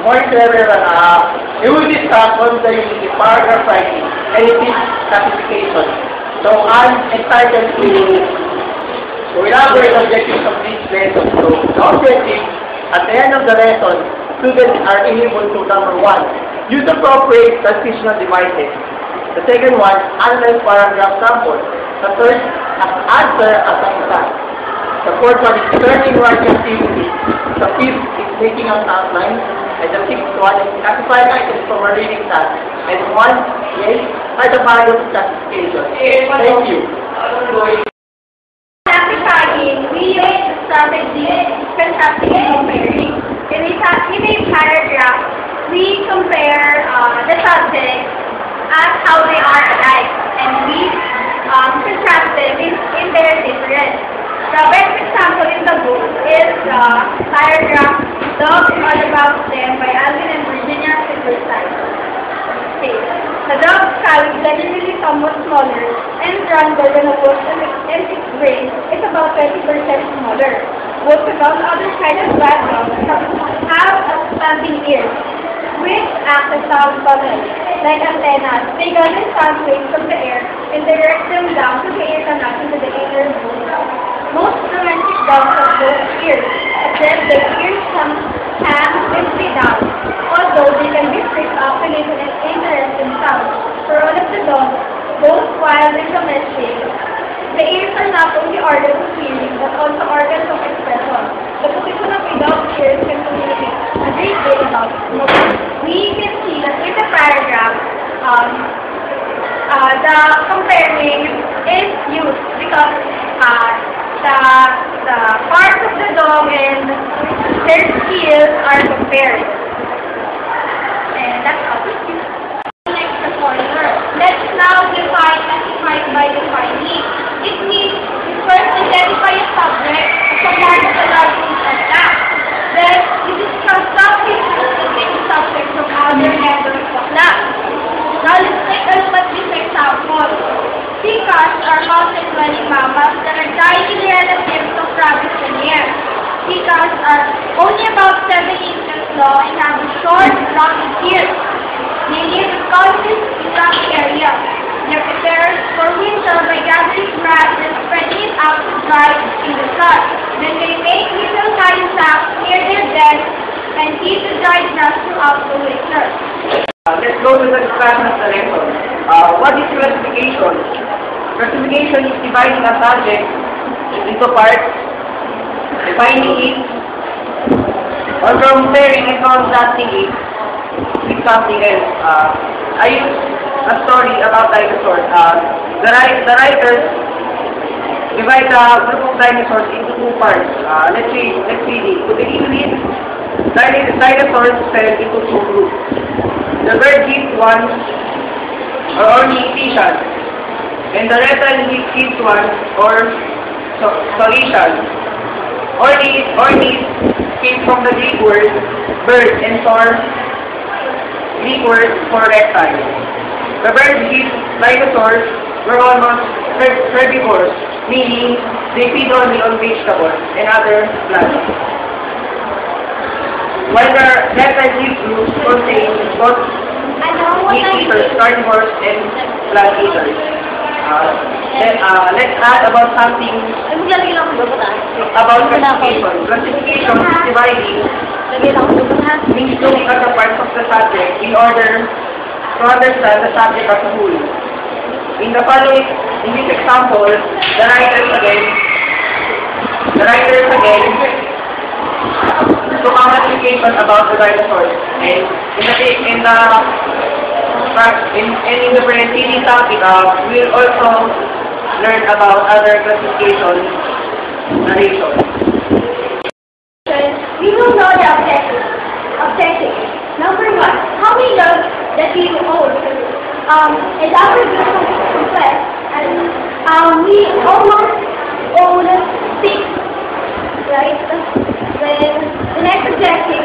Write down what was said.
More clever, we will discuss on the paragraph writing and its classification. So I'm entitled to elaborate objectives of this lesson. So the objective, at the end of the lesson, students are enabled to number 1, use appropriate transitional devices. The second one, analyze paragraph samples. The third, answer as an exam. The fourth one is learning writing activity. The fifth is making an outline. And the sixth one is classifying items from a reading task. And one is the value of classification. Thank you. Classifying, we use the strategy constructing and comparing. In a paragraph, we compare the subjects as how they are alike, and we contrast them in their difference. The best example in the book is the paragraph "Dog is All About Them" by Alvin and Virginia Silverstein. Okay. The dog's skull is generally somewhat smaller and rounder than a wolf's, and its brain is about 20% smaller. Wolves, on the other side of bad dogs, have standing ears, which act as sound funnels, like antennas. They gather sound waves from the air and direct them down to the ear canal into the inner bone. Most domestic dogs have both ears, except the ears hang simply down, although they can be pricked up to make an interesting sound. For all of the dogs, both wild and domestic, the ears are not only organs of hearing, but also organs of expression. The position of a dog's ears can communicate a great deal about its. We can see that in the paragraph, the comparing is used because the parts of the dog and their skills are compared. And that's all. Next, the pointer. Let's now define classified by defining. It means we first identify a subject as a part of the large group of tasks. Then we discuss topics specific subjects from other members of the class. Now let's take a look at this example. Cicadas are mountain-dwelling mammals that are directly relatives of rabbits and hares. Cicadas are only about 7 inches long and have short, rocky ears. They live in colonies in rocky areas. They prepare for winter by gathering grass and spreading it out to dry in the sun. Then they make little tiny sacks near their beds and keep the dried grass throughout the winter. Let's go to the discussion of the lesson. What is classification? Classification is dividing a subject into parts, defining it, or comparing and contrasting it with something else. I use a story about dinosaurs. The writers divide the group of dinosaurs into 2 parts. Let's read it. To begin with, dinosaurs fell into 2 groups. The bird-hipped ones or ornithischians, and the reptile-hipped ones or saurischians. Ornith came from the Greek word bird and saur, Greek word for reptile. The bird-hipped dinosaurs were almost herbivores, meaning they feed only on vegetables and other plants. While the reptile-hipped group contains both meat-eaters, carnivores, and plant-eaters. Let's add about something about classification. Classification is dividing means looking at the parts of the subject in order to understand the subject as a whole. In this example, the writers again took a classification about the dinosaurs, and in the preceding topic, we'll also learn about other classification narrations. We will know the objective. Number 1, how many dogs that we own? Is our group complex? And we almost own 6, right? The next objective